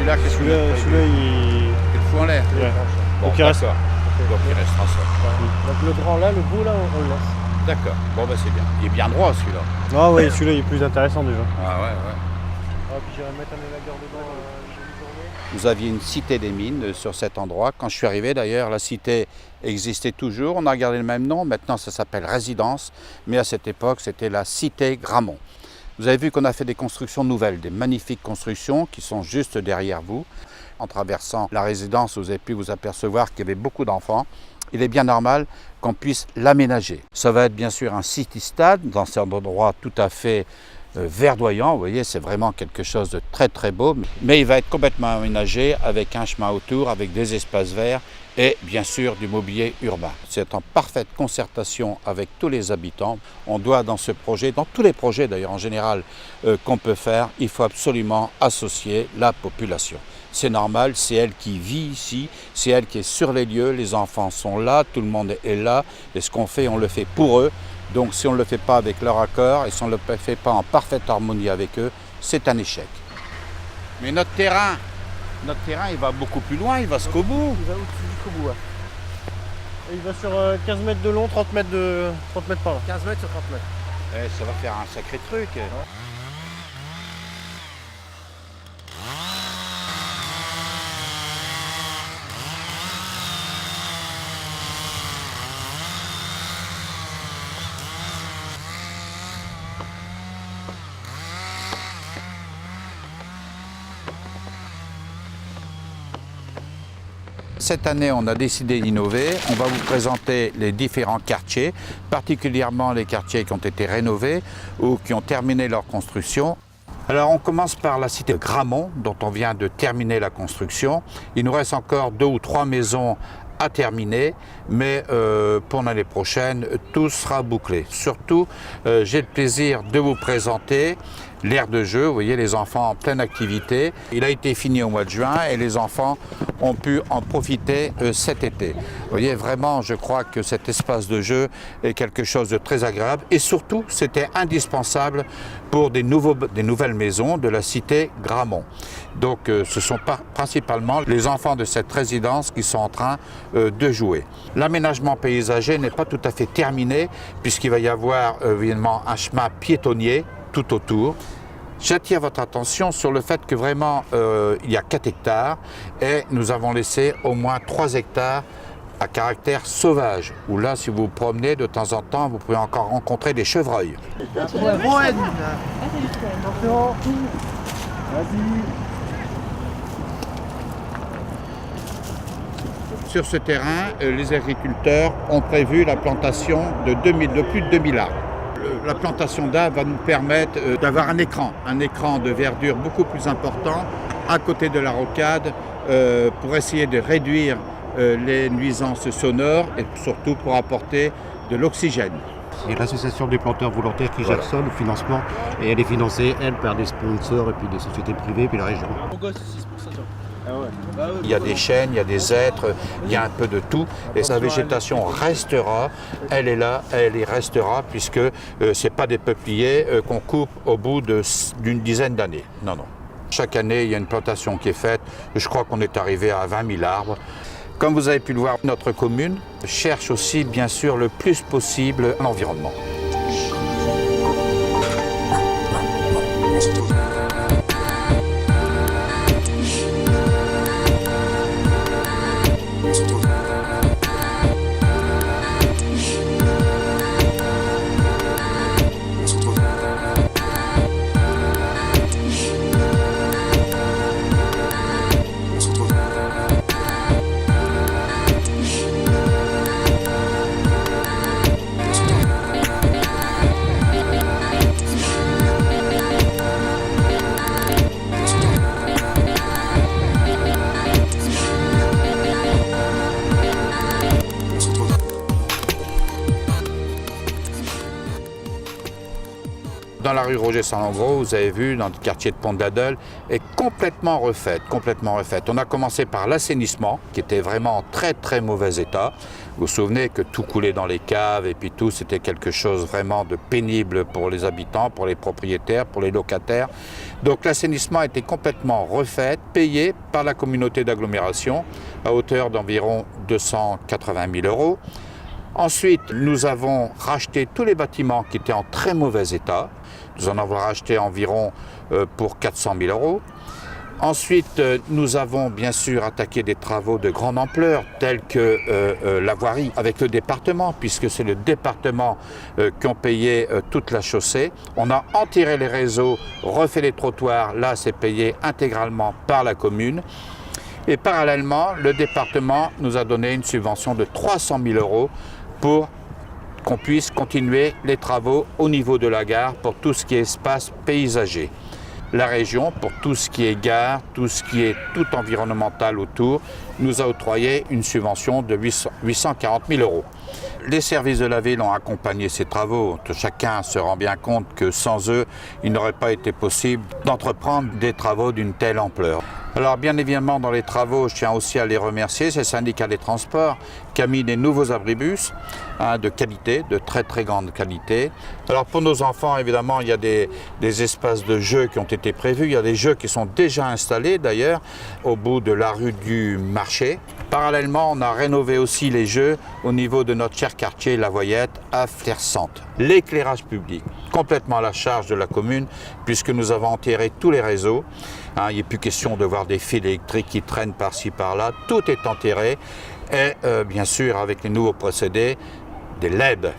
celui-là, qu'est-ce que Celui-là, il... le fou en l'air. Ouais. Bon, Donc il reste. d'accord. Donc il restera ça. Donc le grand là, le beau là, on le laisse. D'accord. Bon, bah c'est bien. Il est bien droit celui-là. Ah oui, celui-là il est plus intéressant déjà. Ah ouais. Ah, puis j'irai mettre un élagueur dedans une journée. Vous aviez une cité des mines sur cet endroit. Quand je suis arrivé d'ailleurs, la cité existait toujours. On a gardé le même nom. Maintenant, ça s'appelle Résidence. Mais à cette époque, c'était la cité Gramont. Vous avez vu qu'on a fait des constructions nouvelles, des magnifiques constructions qui sont juste derrière vous. En traversant la résidence, vous avez pu vous apercevoir qu'il y avait beaucoup d'enfants. Il est bien normal qu'on puisse l'aménager. Ça va être bien sûr un city-stade dans cet endroit tout à fait verdoyant. Vous voyez, c'est vraiment quelque chose de très très beau. Mais il va être complètement aménagé avec un chemin autour, avec des espaces verts et bien sûr du mobilier urbain. C'est en parfaite concertation avec tous les habitants. On doit dans ce projet, dans tous les projets d'ailleurs en général qu'on peut faire, il faut absolument associer la population. C'est normal, c'est elle qui vit ici, c'est elle qui est sur les lieux, les enfants sont là, tout le monde est là, et ce qu'on fait, on le fait pour eux. Donc si on ne le fait pas avec leur accord, et si on ne le fait pas en parfaite harmonie avec eux, c'est un échec. Mais notre terrain, il va beaucoup plus loin, il va jusqu'au bout. Il va au-dessus jusqu'au bout. Ouais. Et il va sur 15 mètres de long, 30 mètres par là. 15 mètres sur 30 mètres. Ça va faire un sacré truc. Cette année, on a décidé d'innover. On va vous présenter les différents quartiers, particulièrement les quartiers qui ont été rénovés ou qui ont terminé leur construction. Alors, on commence par la cité Gramont, dont on vient de terminer la construction. Il nous reste encore 2 ou 3 maisons à terminer, mais pour l'année prochaine, tout sera bouclé. Surtout, j'ai le plaisir de vous présenter l'aire de jeu, vous voyez les enfants en pleine activité. Il a été fini au mois de juin et les enfants ont pu en profiter cet été. Vous voyez vraiment, je crois que cet espace de jeu est quelque chose de très agréable et surtout, c'était indispensable pour des nouvelles maisons de la cité Gramont. Donc ce sont principalement les enfants de cette résidence qui sont en train de jouer. L'aménagement paysager n'est pas tout à fait terminé puisqu'il va y avoir évidemment un chemin piétonnier tout autour. J'attire votre attention sur le fait que vraiment il y a 4 hectares et nous avons laissé au moins 3 hectares à caractère sauvage, où là si vous vous promenez de temps en temps vous pouvez encore rencontrer des chevreuils. Sur ce terrain, les agriculteurs ont prévu la plantation de plus de 2000 arbres. La plantation d'arbres va nous permettre d'avoir un écran de verdure beaucoup plus important à côté de la rocade pour essayer de réduire les nuisances sonores et surtout pour apporter de l'oxygène. C'est l'association des planteurs volontaires qui gère ça, le financement, et elle est financée, elle, par des sponsors et puis des sociétés privées, puis la région. Il y a des chênes, il y a des hêtres, il y a un peu de tout. Et sa végétation restera, elle est là, elle y restera, puisque ce n'est pas des peupliers qu'on coupe au bout d'une dizaine d'années. Non. Chaque année, il y a une plantation qui est faite. Je crois qu'on est arrivé à 20 000 arbres. Comme vous avez pu le voir, notre commune cherche aussi, bien sûr, le plus possible l'environnement. dans la rue Roger Salengro, vous avez vu, dans le quartier de Pont-de-l'Adel, est complètement refaite, complètement refaite. On a commencé par l'assainissement, qui était vraiment en très très mauvais état. Vous vous souvenez que tout coulait dans les caves et puis tout, c'était quelque chose vraiment de pénible pour les habitants, pour les propriétaires, pour les locataires. Donc l'assainissement a été complètement refait, payé par la communauté d'agglomération à hauteur d'environ 280 000 €. Ensuite, nous avons racheté tous les bâtiments qui étaient en très mauvais état. Nous en avons racheté environ pour 400 000 €. Ensuite, nous avons bien sûr attaqué des travaux de grande ampleur, tels que la voirie avec le département, puisque c'est le département qui ont payé toute la chaussée. On a enterré les réseaux, refait les trottoirs, là c'est payé intégralement par la commune. Et parallèlement, le département nous a donné une subvention de 300 000 € pour qu'on puisse continuer les travaux au niveau de la gare pour tout ce qui est espace paysager. La région, pour tout ce qui est gare, tout ce qui est tout environnemental autour, nous a octroyé une subvention de 840 000 €. Les services de la ville ont accompagné ces travaux. Chacun se rend bien compte que sans eux, il n'aurait pas été possible d'entreprendre des travaux d'une telle ampleur. Alors bien évidemment, dans les travaux, je tiens aussi à les remercier, c'est le syndicat des transports qui a mis des nouveaux abribus de qualité, de très très grande qualité. Alors pour nos enfants, évidemment, il y a des espaces de jeux qui ont été prévus. Il y a des jeux qui sont déjà installés d'ailleurs au bout de la rue du Marché. Parallèlement, on a rénové aussi les jeux au niveau de notre cher quartier La Voyette à Flers-Centre. L'éclairage public, complètement à la charge de la commune, puisque nous avons enterré tous les réseaux. Il n'est plus question de voir des fils électriques qui traînent par-ci par-là. Tout est enterré et bien sûr avec les nouveaux procédés, des LED.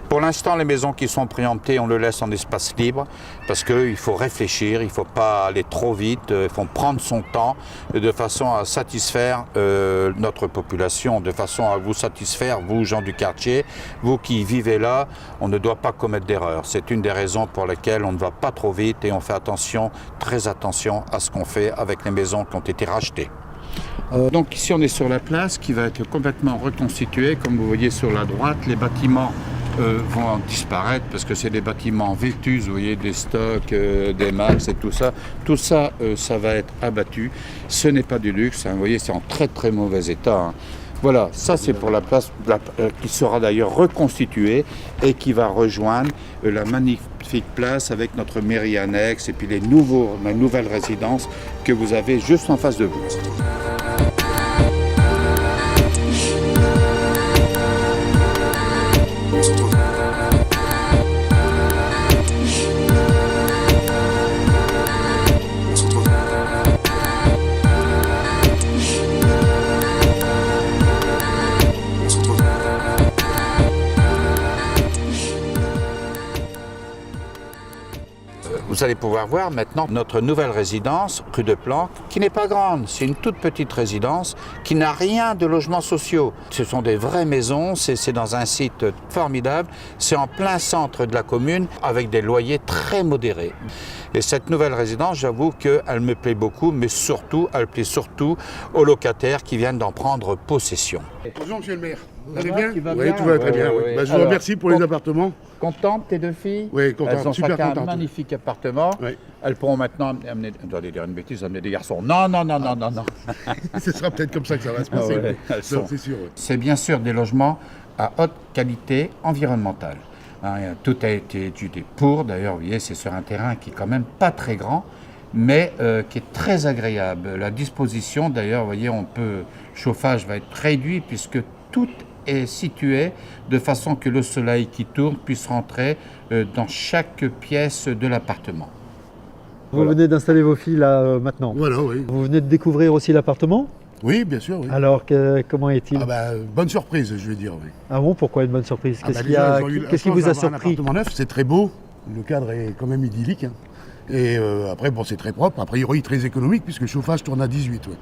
Pour l'instant, les maisons qui sont préemptées, on le laisse en espace libre parce qu'il faut réfléchir, il ne faut pas aller trop vite, il faut prendre son temps de façon à satisfaire notre population, de façon à vous satisfaire, vous gens du quartier, vous qui vivez là, on ne doit pas commettre d'erreurs. C'est une des raisons pour lesquelles on ne va pas trop vite et on fait attention, très attention à ce qu'on fait avec les maisons qui ont été rachetées. Donc ici on est sur la place qui va être complètement reconstituée, comme vous voyez sur la droite, les bâtiments vont disparaître parce que c'est des bâtiments vétus, vous voyez, des stocks, des max et tout ça. Tout ça, ça va être abattu. Ce n'est pas du luxe, hein, vous voyez, c'est en très très mauvais état. Hein. Voilà, ça c'est pour la place qui sera d'ailleurs reconstituée et qui va rejoindre la magnifique place avec notre mairie annexe et puis la nouvelle résidence que vous avez juste en face de vous. Vous allez pouvoir voir maintenant notre nouvelle résidence, rue de Planck, qui n'est pas grande. C'est une toute petite résidence qui n'a rien de logements sociaux. Ce sont des vraies maisons, c'est dans un site formidable. C'est en plein centre de la commune avec des loyers très modérés. Et cette nouvelle résidence, j'avoue qu'elle me plaît beaucoup, mais surtout, elle plaît surtout aux locataires qui viennent d'en prendre possession. Bonjour Monsieur le maire, vous allez bien? Oui, tout va très bien. oui. Je vous remercie pour les appartements. Contentes tes deux filles? Oui, contentes, elles ont super chacun contentes. un magnifique appartement. Oui. Elles pourront maintenant amener, j'allais dire une bêtise, amener des garçons. Non. Ce sera peut-être comme ça que ça va se passer. ouais, elles sont. C'est sûr. Ouais. C'est bien sûr des logements à haute qualité environnementale. Tout a été étudié pour, d'ailleurs, vous voyez, c'est sur un terrain qui est quand même pas très grand, mais qui est très agréable. La disposition, d'ailleurs, vous voyez, le chauffage va être réduit puisque tout est situé de façon que le soleil qui tourne puisse rentrer dans chaque pièce de l'appartement. Vous venez d'installer vos filles là maintenant. Voilà, oui. Vous venez de découvrir aussi l'appartement. Oui, bien sûr. Oui. Alors comment est-il? Bonne surprise, je vais dire. Oui. Ah bon, pourquoi une bonne surprise? Qu'est-ce qui vous a Un surpris? appartement neuf, c'est très beau. Le cadre est quand même idyllique. Hein. Et après, bon, c'est très propre. A priori, très économique puisque le chauffage tourne à 18. Ouais.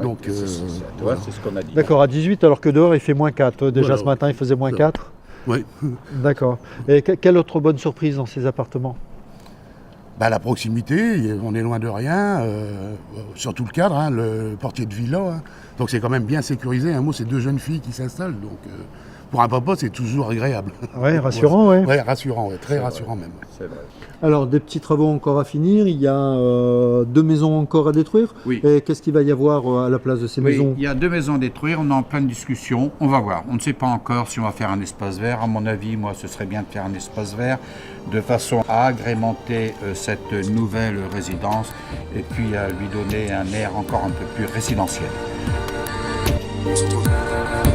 Donc, c'est ce qu'on a dit. D'accord, à 18 alors que dehors il fait moins 4. Déjà Voilà, ce matin il faisait moins 4. Oui. D'accord. Et quelle autre bonne surprise dans ces appartements? La proximité, on est loin de rien, surtout le cadre, hein, le portier de villa. Hein. Donc c'est quand même bien sécurisé. Un mot, c'est deux jeunes filles qui s'installent. Donc pour un papa, c'est toujours agréable. Ouais, rassurant, ouais. Ouais, rassurant, ouais, très rassurant même. C'est vrai. Alors, des petits travaux encore à finir. Il y a 2 maisons encore à détruire. Oui. Et qu'est-ce qu'il va y avoir à la place de ces Oui, maisons? il y a 2 maisons à détruire, on est en pleine discussion, on va voir. On ne sait pas encore si on va faire un espace vert. À mon avis, moi, ce serait bien de faire un espace vert de façon à agrémenter cette nouvelle résidence et puis à lui donner un air encore un peu plus résidentiel. On se retrouve.